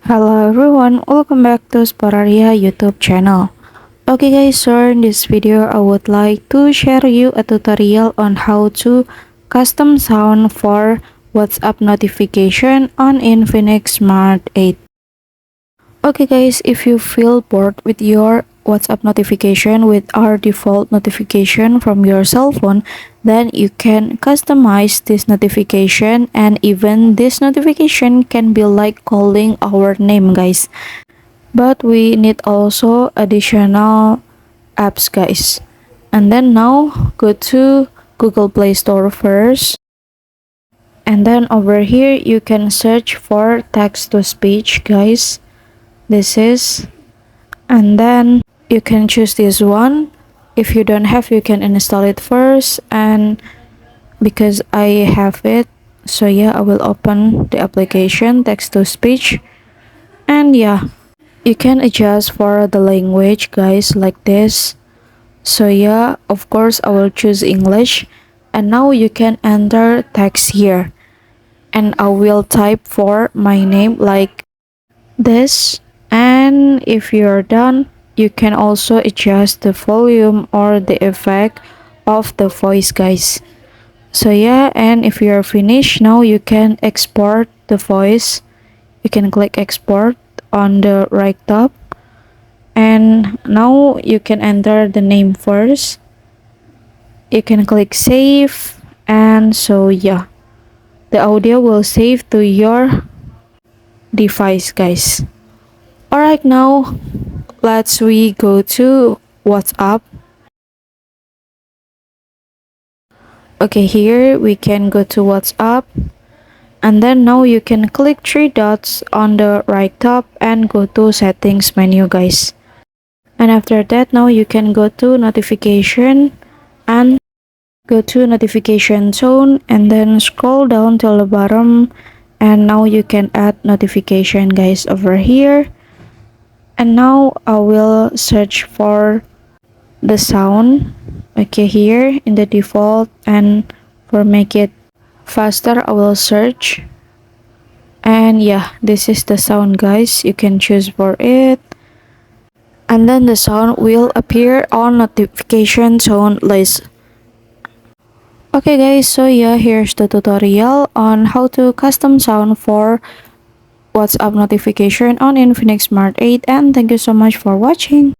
Hello everyone, welcome back to Sporaria YouTube channel. Okay guys, so in this video I would like to share you a tutorial on how to custom sound for WhatsApp notification on Infinix Smart 8. Okay guys, if you feel bored with your WhatsApp notification with our default notification from your cell phone, then you can customize this notification, and even this notification can be like calling our name guys. But we need also additional apps guys. And then now go to Google Play Store first, and then over here you can search for text to speech guys. This is, and then you can choose this one. If you don't have, you can install it first, and because I have it, so yeah, I will open the application text to speech. And yeah, you can adjust for the language guys like this. So yeah, of course I will choose English, and now you can enter text here, and I will type for my name like this. And if you're done, you can also adjust the volume or the effect of the voice guys. So yeah, and if you're finished, now you can export the voice. You can click export on the right top, and now you can enter the name first. You can click save, and so yeah, the audio will save to your device guys. Alright, now let's we go to WhatsApp. Okay, here we can go to WhatsApp, and then now you can click three dots on the right top and go to settings menu guys. And after that, now you can go to notification and go to notification tone, and then scroll down till the bottom, and now you can add notification guys over here. And now I will search for the sound. Okay, here in the default, and for make it faster I will search. And yeah, this is the sound guys, you can choose for it, and then the sound will appear on notification tone list. Okay guys, so yeah, here's the tutorial on how to custom sound for WhatsApp notification on Infinix Smart 8, and thank you so much for watching.